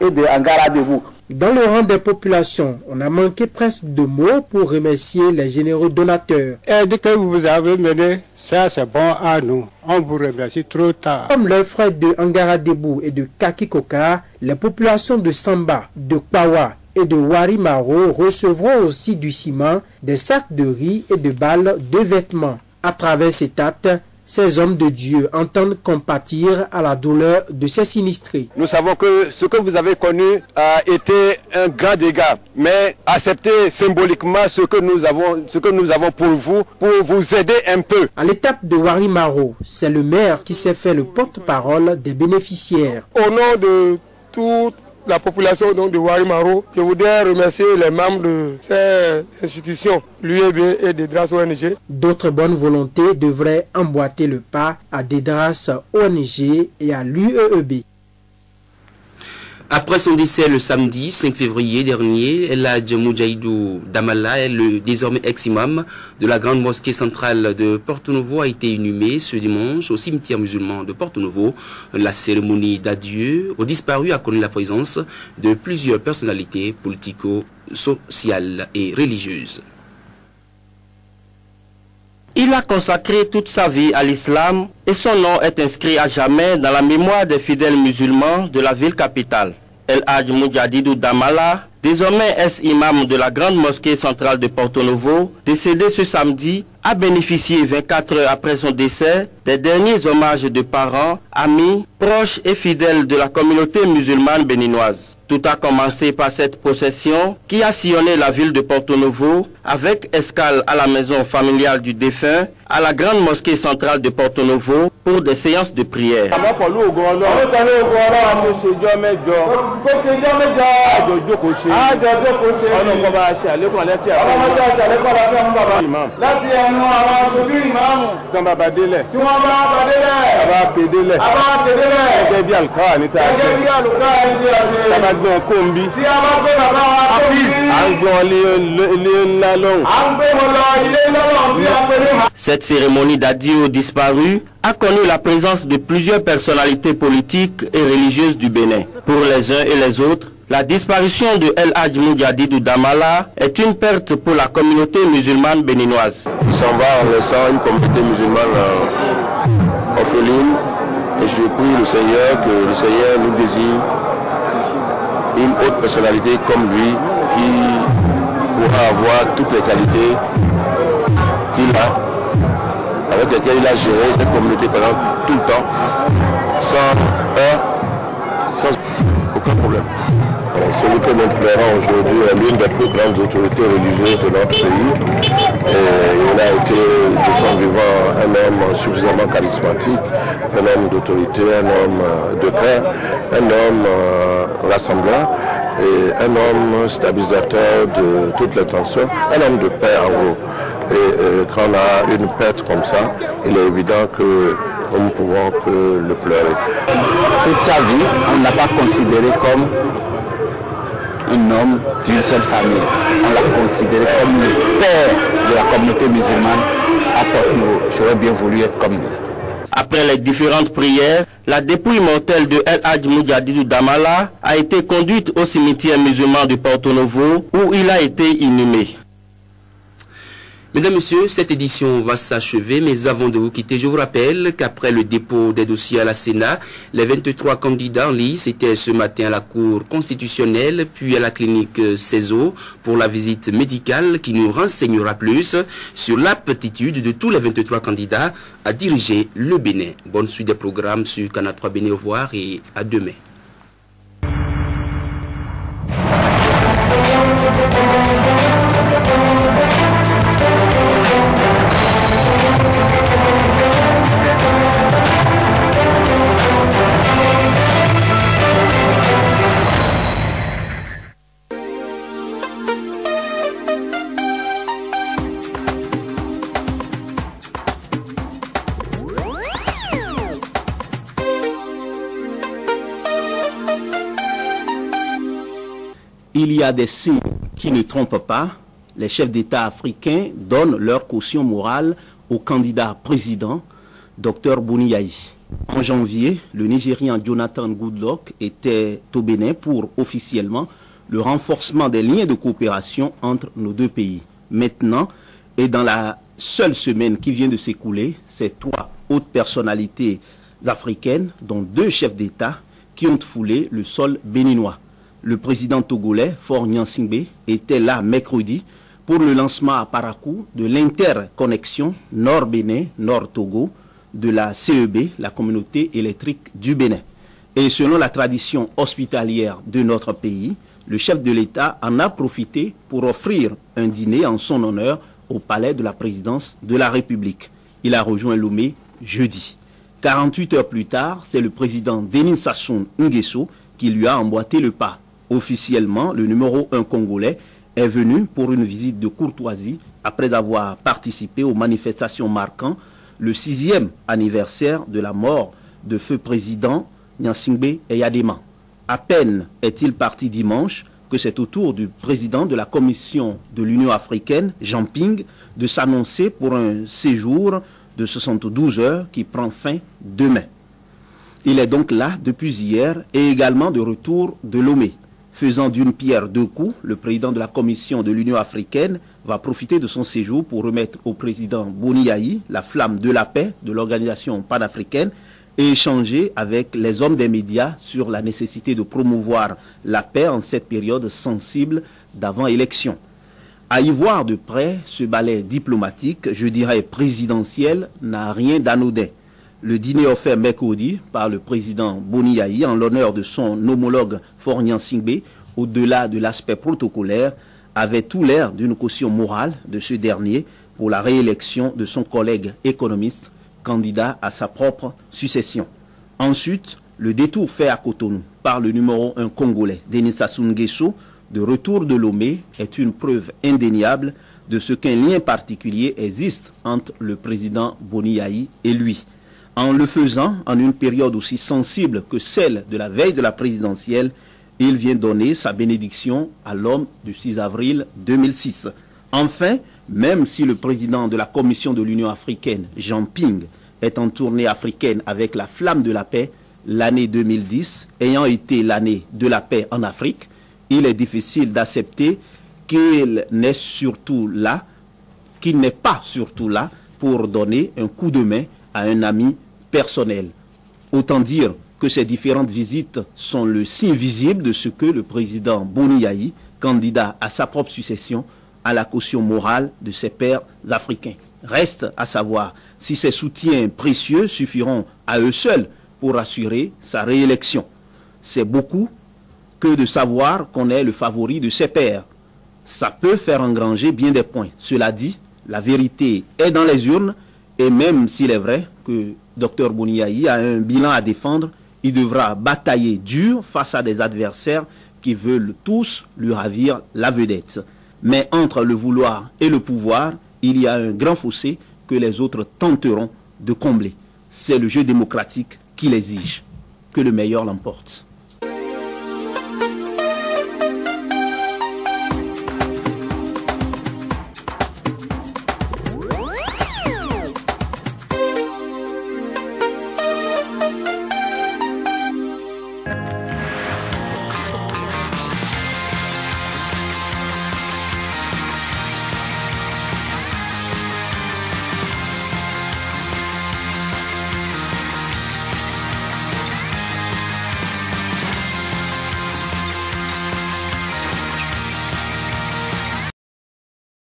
et de Angaradebou. Dans le rang des populations, on a manqué presque de mots pour remercier les généreux donateurs. Dès que vous avez mené, ça c'est bon à nous. On vous remercie trop tard. Comme leurs frères de Angaradebou et de Kakikoka, les populations de Samba, de Kpawa et de Warimaro recevront aussi du ciment, des sacs de riz et de balles de vêtements. À travers cet acte, ces hommes de Dieu entendent compatir à la douleur de ces sinistrés. Nous savons que ce que vous avez connu a été un grand dégât, mais acceptez symboliquement ce que nous avons pour vous aider un peu. À l'étape de Warimaro, c'est le maire qui s'est fait le porte-parole des bénéficiaires. Au nom de toute la population donc de Warimaro, je voudrais remercier les membres de ces institutions, l'UEB et Dedras ONG. D'autres bonnes volontés devraient emboîter le pas à Dedras ONG et à l'UEB. Après son décès le samedi 5 février dernier, El Hadj Moudjahidou Damala, le désormais ex-imam de la grande mosquée centrale de Porto-Novo, a été inhumé ce dimanche au cimetière musulman de Porto-Novo. La cérémonie d'adieu aux disparus a connu la présence de plusieurs personnalités politico-sociales et religieuses. Il a consacré toute sa vie à l'islam et son nom est inscrit à jamais dans la mémoire des fidèles musulmans de la ville capitale. El Hadj Moudjahidou Damala, désormais ex-imam de la grande mosquée centrale de Porto-Novo, décédé ce samedi, a bénéficié 24 heures après son décès des derniers hommages de parents, amis, proches et fidèles de la communauté musulmane béninoise. Tout a commencé par cette procession qui a sillonné la ville de Porto-Novo avec escale à la maison familiale du défunt, à la grande mosquée centrale de Porto-Novo pour des séances de prière. Cette cérémonie d'adieu aux disparus a connu la présence de plusieurs personnalités politiques et religieuses du Bénin. Pour les uns et les autres, la disparition de El Hadj Moudjahidou Damala est une perte pour la communauté musulmane béninoise. Il s'en va en laissant une communauté musulmane orpheline et je prie le Seigneur que le Seigneur nous désigne une autre personnalité comme lui qui pourra avoir toutes les qualités qu'il a, avec lesquelles il a géré cette communauté pendant tout le temps, sans aucun problème. Celui que nous pleurons aujourd'hui est l'une des plus grandes autorités religieuses de notre pays. Et il a été de son vivant un homme suffisamment charismatique, un homme d'autorité, un homme de paix, un homme rassembleur et un homme stabilisateur de toutes les tensions, un homme de paix en gros. Et quand on a une perte comme ça, il est évident que nous ne pouvons que le pleurer. Toute sa vie, on ne l'a pas considéré comme un homme d'une seule famille. On l'a considéré comme le père de la communauté musulmane à Porto-Novo. J'aurais bien voulu être comme lui. Après les différentes prières, la dépouille mortelle de El Hadj Moudjahidou Damala a été conduite au cimetière musulman de Porto-Novo où il a été inhumé. Mesdames, Messieurs, cette édition va s'achever, mais avant de vous quitter, je vous rappelle qu'après le dépôt des dossiers à la Sénat, les 23 candidats en lice étaient ce matin à la Cour constitutionnelle, puis à la clinique CESO pour la visite médicale qui nous renseignera plus sur l'aptitude de tous les 23 candidats à diriger le Bénin. Bonne suite des programmes sur Canal 3 Bénin. Au revoir et à demain. Il y a des signes qui ne trompent pas. Les chefs d'État africains donnent leur caution morale au candidat président, Dr Bouni Yahi. En janvier, le Nigérian Jonathan Goodluck était au Bénin pour officiellement le renforcement des liens de coopération entre nos deux pays. Maintenant, et dans la seule semaine qui vient de s'écouler, ces 3 hautes personnalités africaines, dont 2 chefs d'État, qui ont foulé le sol béninois. Le président togolais, Faure Gnassingbé, était là mercredi pour le lancement à Parakou de l'interconnexion Nord-Bénin, Nord-Togo, de la CEB, la communauté électrique du Bénin. Et selon la tradition hospitalière de notre pays, le chef de l'État en a profité pour offrir un dîner en son honneur au palais de la présidence de la République. Il a rejoint Lomé jeudi. 48 heures plus tard, c'est le président Denis Sassou Nguesso qui lui a emboîté le pas. Officiellement, le numéro 1 congolais est venu pour une visite de courtoisie après avoir participé aux manifestations marquant le 6e anniversaire de la mort de feu président Gnassingbé Eyadema. À peine est-il parti dimanche que c'est au tour du président de la Commission de l'Union africaine, Jean Ping, de s'annoncer pour un séjour de 72 heures qui prend fin demain. Il est donc là depuis hier et également de retour de Lomé. Faisant d'une pierre 2 coups, le président de la Commission de l'Union africaine va profiter de son séjour pour remettre au président Boni Yayi la flamme de la paix de l'organisation panafricaine et échanger avec les hommes des médias sur la nécessité de promouvoir la paix en cette période sensible d'avant-élection. À y voir de près, ce ballet diplomatique, je dirais présidentiel, n'a rien d'anodin. Le dîner offert mercredi par le président Boni Yayi en l'honneur de son homologue Faure Gnassingbé, au-delà de l'aspect protocolaire, avait tout l'air d'une caution morale de ce dernier pour la réélection de son collègue économiste, candidat à sa propre succession. Ensuite, le détour fait à Cotonou par le numéro 1 congolais, Denis Sassou Nguesso, de retour de Lomé, est une preuve indéniable de ce qu'un lien particulier existe entre le président Boni Yayi et lui. En le faisant, en une période aussi sensible que celle de la veille de la présidentielle, il vient donner sa bénédiction à l'homme du 6 avril 2006. Enfin, même si le président de la Commission de l'Union africaine, Jean Ping, est en tournée africaine avec la flamme de la paix, l'année 2010 ayant été l'année de la paix en Afrique, il est difficile d'accepter qu'il n'est pas surtout là pour donner un coup de main à un ami personnel. Autant dire que ces différentes visites sont le signe visible de ce que le président Boni Yayi, candidat à sa propre succession, a la caution morale de ses pairs africains. Reste à savoir si ces soutiens précieux suffiront à eux seuls pour assurer sa réélection. C'est beaucoup que de savoir qu'on est le favori de ses pairs. Ça peut faire engranger bien des points. Cela dit, la vérité est dans les urnes et même s'il est vrai que Dr Boni Yayi a un bilan à défendre, il devra batailler dur face à des adversaires qui veulent tous lui ravir la vedette. Mais entre le vouloir et le pouvoir, il y a un grand fossé que les autres tenteront de combler. C'est le jeu démocratique qui l'exige. Que le meilleur l'emporte.